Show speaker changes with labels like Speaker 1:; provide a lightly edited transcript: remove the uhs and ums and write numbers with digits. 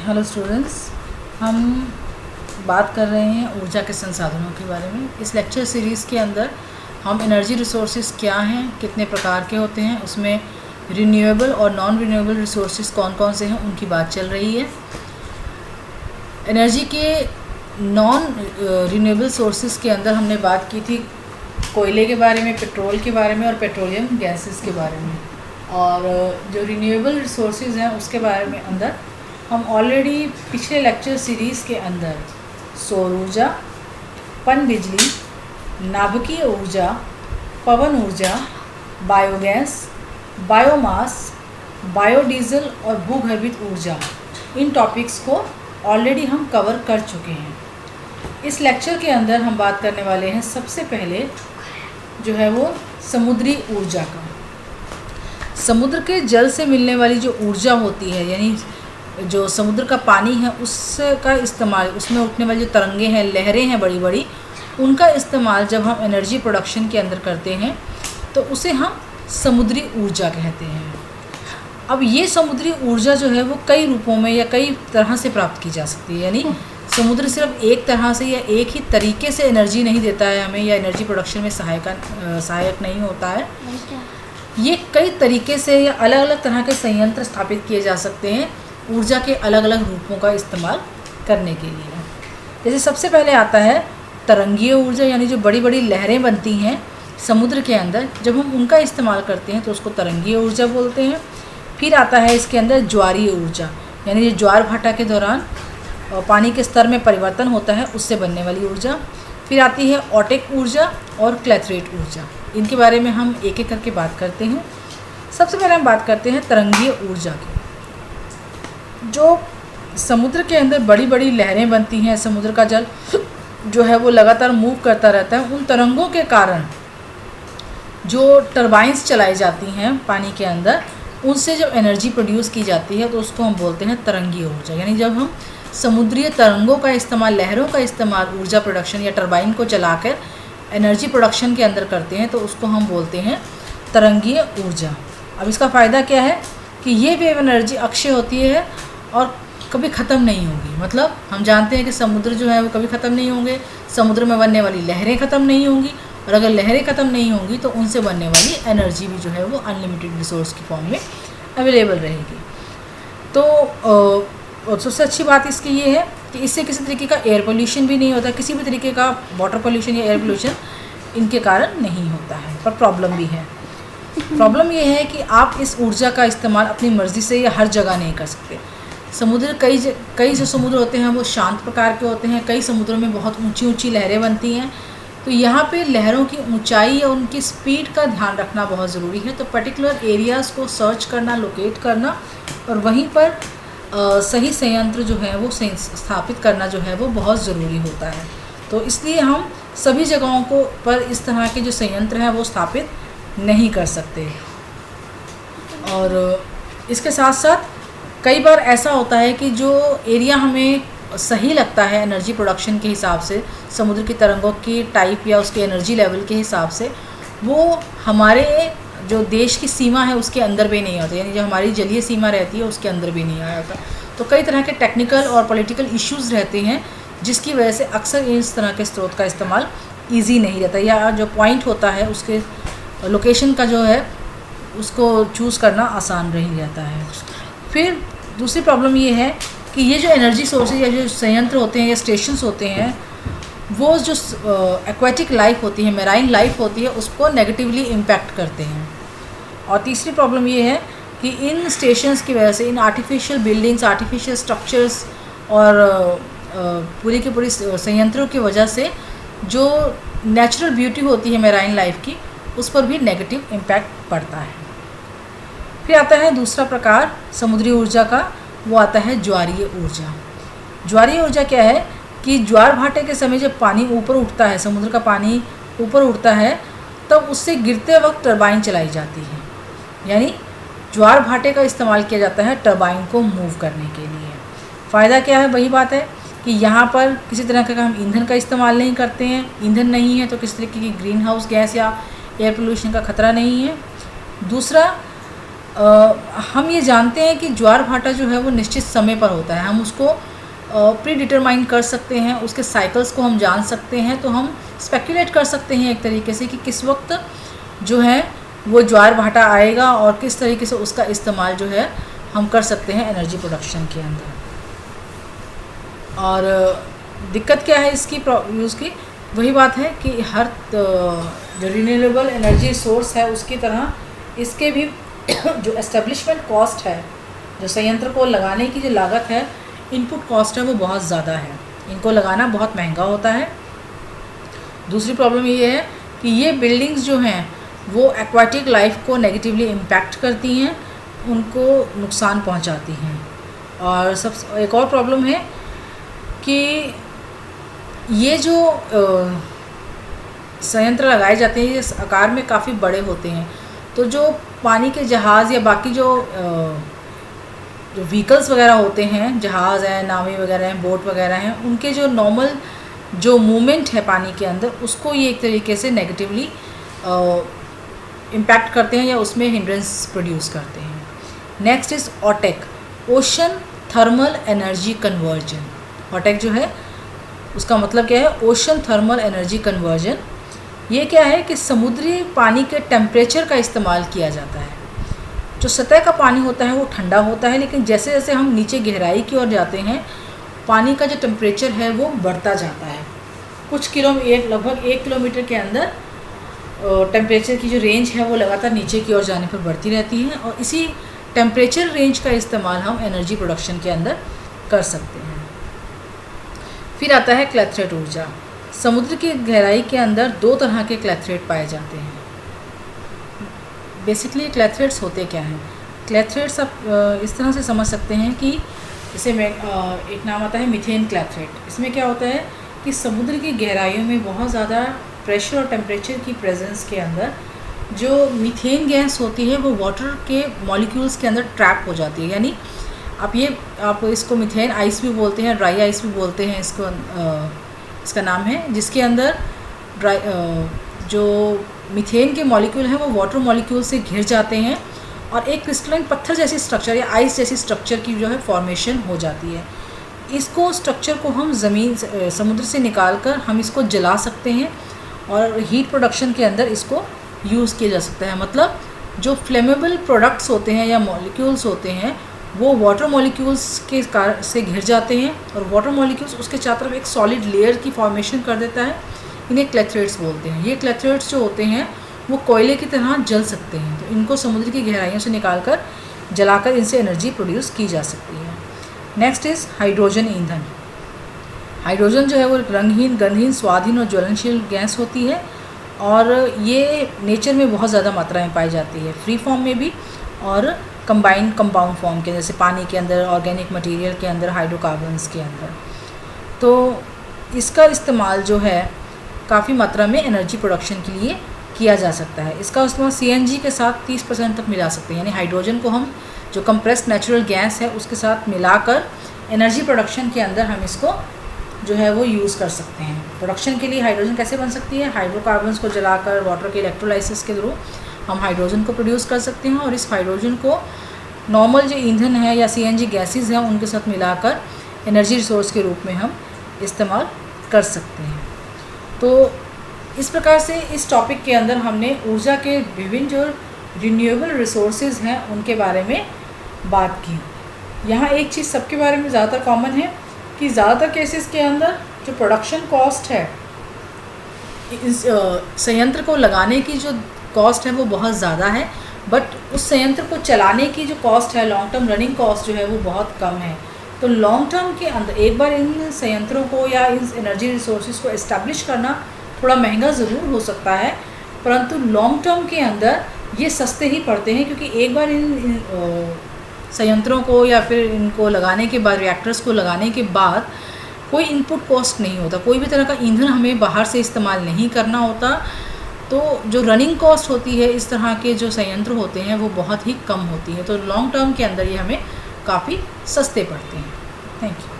Speaker 1: Hello students, हम बात कर रहे हैं ऊर्जा के संसाधनों के बारे में। इस लेक्चर सीरीज़ के अंदर हम एनर्जी रिसोर्सेज क्या हैं, कितने प्रकार के होते हैं, उसमें रिन्यूएबल और नॉन रिन्यूएबल रिसोर्सेज कौन कौन से हैं उनकी बात चल रही है। एनर्जी के नॉन रिन्यूएबल सोर्सेज के अंदर हमने बात की थी कोयले के बारे में, पेट्रोल के बारे में और पेट्रोलियम गैसेस के बारे में। और जो रिन्यूएबल रिसोर्सेज हैं उसके बारे में अंदर हम ऑलरेडी पिछले लेक्चर सीरीज़ के अंदर सौर ऊर्जा, पनबिजली, नाभिकीय ऊर्जा, पवन ऊर्जा, बायोगैस, बायोमास, बायोडीज़ल और भूगर्भित ऊर्जा, इन टॉपिक्स को ऑलरेडी हम कवर कर चुके हैं। इस लेक्चर के अंदर हम बात करने वाले हैं सबसे पहले जो है वो समुद्री ऊर्जा का। समुद्र के जल से मिलने वाली जो ऊर्जा होती है, यानी जो समुद्र का पानी है उसका इस्तेमाल, उसमें उठने वाली जो तरंगे हैं, लहरें हैं बड़ी बड़ी, उनका इस्तेमाल जब हम एनर्जी प्रोडक्शन के अंदर करते हैं तो उसे हम समुद्री ऊर्जा कहते हैं। अब ये समुद्री ऊर्जा जो है वो कई रूपों में या कई तरह से प्राप्त की जा सकती है। यानी समुद्र सिर्फ एक तरह से या एक ही तरीके से एनर्जी नहीं देता है हमें, या एनर्जी प्रोडक्शन में सहायक नहीं होता है। ये कई तरीके से या अलग अलग तरह के संयंत्र स्थापित किए जा सकते हैं ऊर्जा के अलग अलग रूपों का इस्तेमाल करने के लिए। जैसे सबसे पहले आता है तरंगीय ऊर्जा, यानी जो बड़ी बड़ी लहरें बनती हैं समुद्र के अंदर, जब हम उनका इस्तेमाल करते हैं तो उसको तरंगीय ऊर्जा बोलते हैं। फिर आता है इसके अंदर ज्वारीय ऊर्जा, यानी जो ज्वार भाटा के दौरान पानी के स्तर में परिवर्तन होता है उससे बनने वाली ऊर्जा। फिर आती है ओटेक ऊर्जा और क्लैथरेट ऊर्जा। इनके बारे में हम एक एक करके बात करते हैं। सबसे पहले हम बात करते हैं तरंगीय ऊर्जा की। जो समुद्र के अंदर बड़ी बड़ी लहरें बनती हैं, समुद्र का जल जो है वो लगातार मूव करता रहता है, उन तरंगों के कारण जो टरबाइंस चलाई जाती हैं पानी के अंदर, उनसे जब एनर्जी प्रोड्यूस की जाती है तो उसको हम बोलते हैं तरंगीय ऊर्जा। यानी जब हम समुद्रीय तरंगों का इस्तेमाल, लहरों का इस्तेमाल ऊर्जा प्रोडक्शन या टरबाइन को चलाकर एनर्जी प्रोडक्शन के अंदर करते हैं तो उसको हम बोलते हैं तरंगीय ऊर्जा। अब इसका फ़ायदा क्या है कि ये वेव एनर्जी अक्षय होती है और कभी ख़त्म नहीं होगी। मतलब हम जानते हैं कि समुद्र जो है वो कभी ख़त्म नहीं होंगे, समुद्र में बनने वाली लहरें ख़त्म नहीं होंगी, और अगर लहरें ख़त्म नहीं होंगी तो उनसे बनने वाली एनर्जी भी जो है वो अनलिमिटेड रिसोर्स की फॉर्म में अवेलेबल रहेगी। तो सबसे अच्छी बात इसकी ये है कि इससे किसी तरीके का एयर पोल्यूशन भी नहीं होता, किसी भी तरीके का वाटर पोल्यूशन या एयर पोल्यूशन इनके कारण नहीं होता है। पर प्रॉब्लम भी है। प्रॉब्लम ये है कि आप इस ऊर्जा का इस्तेमाल अपनी मर्ज़ी से या हर जगह नहीं कर सकते। समुद्र कई जो समुद्र होते हैं वो शांत प्रकार के होते हैं, कई समुद्रों में बहुत ऊंची ऊंची लहरें बनती हैं। तो यहाँ पे लहरों की ऊंचाई या उनकी स्पीड का ध्यान रखना बहुत ज़रूरी है। तो पर्टिकुलर एरियाज़ को सर्च करना, लोकेट करना और वहीं पर सही संयंत्र जो है वो स्थापित करना जो है वो बहुत ज़रूरी होता है। तो इसलिए हम सभी जगहों को पर इस तरह के जो संयंत्र हैं वो स्थापित नहीं कर सकते। और इसके साथ साथ कई बार ऐसा होता है कि जो एरिया हमें सही लगता है एनर्जी प्रोडक्शन के हिसाब से, समुद्र की तरंगों की टाइप या उसके एनर्जी लेवल के हिसाब से, वो हमारे जो देश की सीमा है उसके अंदर भी नहीं होता। यानी जो हमारी जलीय सीमा रहती है उसके अंदर भी नहीं आया होता। तो कई तरह के टेक्निकल और पॉलिटिकल इश्यूज़ रहते हैं जिसकी वजह से अक्सर इस तरह के स्रोत का इस्तेमाल ईजी नहीं रहता, या जो पॉइंट होता है उसके लोकेशन का जो है उसको चूज़ करना आसान नहीं रहता है। फिर दूसरी प्रॉब्लम ये है कि ये जो एनर्जी सोर्सेज या जो संयंत्र होते हैं या स्टेशंस होते हैं, वो जो एक्वेटिक लाइफ होती है, मेराइन लाइफ होती है, उसको नेगेटिवली इम्पैक्ट करते हैं। और तीसरी प्रॉब्लम ये है कि इन स्टेशंस की वजह से, in artificial buildings, artificial structures और पूरी की पूरी संयंत्रों की वजह से जो नेचुरल ब्यूटी होती है मेराइन लाइफ की, उस पर भी नेगेटिव इम्पैक्ट पड़ता है। फिर आता है दूसरा प्रकार समुद्री ऊर्जा का, वो आता है ज्वारीय ऊर्जा। ज्वारीय ऊर्जा क्या है कि ज्वार भाटे के समय जब पानी ऊपर उठता है, समुद्र का पानी ऊपर उठता है, तब उससे गिरते वक्त टरबाइन चलाई जाती है। यानी ज्वार भाटे का इस्तेमाल किया जाता है टरबाइन को मूव करने के लिए। फ़ायदा क्या है? वही बात है कि यहाँ पर किसी तरह का हम ईंधन का इस्तेमाल नहीं करते हैं। ईंधन नहीं है तो किसी तरीके की ग्रीन हाउस गैस या एयर पोल्यूशन का खतरा नहीं है। दूसरा, हम ये जानते हैं कि ज्वार भाटा जो है वो निश्चित समय पर होता है, हम उसको प्री डिटरमाइन कर सकते हैं, उसके साइकिल्स को हम जान सकते हैं, तो हम स्पेकुलेट कर सकते हैं एक तरीके से कि किस वक्त जो है वो ज्वार भाटा आएगा और किस तरीके से उसका इस्तेमाल जो है हम कर सकते हैं एनर्जी प्रोडक्शन के अंदर। और दिक्कत क्या है इसकी यूज़ की, वही बात है कि हर जो रिन्यूएबल एनर्जी सोर्स है उसकी तरह इसके भी जो एस्टेब्लिशमेंट कॉस्ट है, जो संयंत्र को लगाने की जो लागत है, इनपुट कॉस्ट है, वो बहुत ज़्यादा है, इनको लगाना बहुत महंगा होता है। दूसरी प्रॉब्लम ये है कि ये बिल्डिंग्स जो हैं वो एक्वाटिक लाइफ को नेगेटिवली इम्पैक्ट करती हैं, उनको नुकसान पहुंचाती हैं। और सब एक और प्रॉब्लम है कि ये जो संयंत्र लगाए जाते हैं ये आकार में काफ़ी बड़े होते हैं, तो जो पानी के जहाज़ या बाकी जो व्हीकल्स वगैरह होते हैं, जहाज़ हैं, नावें वगैरह हैं, बोट वगैरह हैं, उनके जो नॉर्मल जो मूवमेंट है पानी के अंदर उसको ये एक तरीके से नेगेटिवली इम्पैक्ट करते हैं या उसमें हिंड्रेंस प्रोड्यूस करते हैं। Next is OTEC, ocean thermal energy conversion. OTEC जो है उसका मतलब क्या है, ओशन थर्मल एनर्जी कन्वर्जन। ये क्या है कि समुद्री पानी के टेम्परेचर का इस्तेमाल किया जाता है। जो सतह का पानी होता है वो ठंडा होता है, लेकिन जैसे जैसे हम नीचे गहराई की ओर जाते हैं पानी का जो टेम्परेचर है वो बढ़ता जाता है। कुछ लगभग 1 किलोमीटर के अंदर टेम्परेचर की जो रेंज है वो लगातार नीचे की ओर जाने पर बढ़ती रहती है, और इसी टेम्परेचर रेंज का इस्तेमाल हम एनर्जी प्रोडक्शन के अंदर कर सकते हैं। फिर आता है क्लैथरेट ऊर्जा। समुद्र की गहराई के अंदर 2 तरह के क्लैथरेट पाए जाते हैं। बेसिकली क्लैथरेट्स होते क्या हैं? क्लैथरेट्स आप इस तरह से समझ सकते हैं कि जैसे एक नाम आता है मीथेन क्लैथरेट। इसमें क्या होता है कि समुद्र की गहराइयों में बहुत ज़्यादा प्रेशर और टेम्परेचर की प्रेजेंस के अंदर जो मीथेन गैस होती है वो वाटर के मॉलिक्यूल्स के अंदर ट्रैप हो जाती है। यानी आप इसको मीथेन आइस भी बोलते हैं, ड्राई आइस भी बोलते हैं, इसका नाम है, जिसके अंदर जो मीथेन के मॉलिक्यूल हैं वो वाटर मॉलिक्यूल से घिर जाते हैं और एक क्रिस्टलाइन पत्थर जैसी स्ट्रक्चर या आइस जैसी स्ट्रक्चर की जो है फॉर्मेशन हो जाती है। इसको स्ट्रक्चर को हम समुद्र से निकाल कर हम इसको जला सकते हैं और हीट प्रोडक्शन के अंदर इसको यूज़ किया जा सकता है। मतलब जो फ्लेमेबल प्रोडक्ट्स होते हैं या मॉलिक्यूल्स होते हैं वो वाटर मॉलिक्यूल्स के से घिर जाते हैं और वाटर मॉलिक्यूल्स उसके चारों तरफ एक सॉलिड लेयर की फॉर्मेशन कर देता है। इन्हें क्लैथरेट्स बोलते हैं। ये क्लैथरेट्स जो होते हैं वो कोयले की तरह जल सकते हैं, तो इनको समुद्र की गहराइयों से निकालकर जलाकर इनसे एनर्जी प्रोड्यूस की जा सकती है। नेक्स्ट इज़ हाइड्रोजन ईंधन। हाइड्रोजन जो है वो रंगहीन, गंधहीन, स्वादहीन और ज्वलनशील गैस होती है और ये नेचर में बहुत ज़्यादा मात्रा में पाई जाती है, फ्री फॉर्म में भी और कंबाइंड कंपाउंड फॉर्म के, जैसे पानी के अंदर, ऑर्गेनिक मटेरियल के अंदर, हाइड्रोकार्बन्स के अंदर। तो इसका इस्तेमाल जो है काफ़ी मात्रा में एनर्जी प्रोडक्शन के लिए किया जा सकता है। इसका इस्तेमाल CNG के साथ 30% तक मिला सकते हैं, यानी हाइड्रोजन को हम जो कंप्रेस्ड नेचुरल गैस है उसके साथ मिलाकर एनर्जी प्रोडक्शन के अंदर हम इसको जो है वो यूज़ कर सकते हैं। प्रोडक्शन के लिए हाइड्रोजन कैसे बन सकती है? हाइड्रोकार्बन्स को जलाकर वाटर के इलेक्ट्रोलाइसिस के थ्रू हम हाइड्रोजन को प्रोड्यूस कर सकते हैं और इस हाइड्रोजन को नॉर्मल जो ईंधन है या CNG गैसेज हैं उनके साथ मिलाकर एनर्जी रिसोर्स के रूप में हम इस्तेमाल कर सकते हैं। तो इस प्रकार से इस टॉपिक के अंदर हमने ऊर्जा के विभिन्न जो रिन्यूएबल रिसोर्सेज हैं उनके बारे में बात की। यहाँ एक चीज़ सबके बारे में ज़्यादातर कॉमन है कि ज़्यादातर केसेस के अंदर जो प्रोडक्शन कॉस्ट है, इस संयंत्र को लगाने की जो कॉस्ट है वो बहुत ज़्यादा है, बट उस संयंत्र को चलाने की जो कॉस्ट है, लॉन्ग टर्म रनिंग कॉस्ट जो है वो बहुत कम है। तो लॉन्ग टर्म के अंदर एक बार इन संयंत्रों को या इन एनर्जी रिसोर्सेज को इस्टेब्लिश करना थोड़ा महंगा ज़रूर हो सकता है, परंतु लॉन्ग टर्म के अंदर ये सस्ते ही पड़ते हैं, क्योंकि एक बार इन संयंत्रों को या फिर इनको लगाने के बाद, रिएक्टर्स को लगाने के बाद कोई इनपुट कॉस्ट नहीं होता, कोई भी तरह का ईंधन हमें बाहर से इस्तेमाल नहीं करना होता। तो जो रनिंग कॉस्ट होती है इस तरह के जो संयंत्र होते हैं वो बहुत ही कम होती है। तो लॉन्ग टर्म के अंदर ये हमें काफ़ी सस्ते पड़ते हैं। Thank you.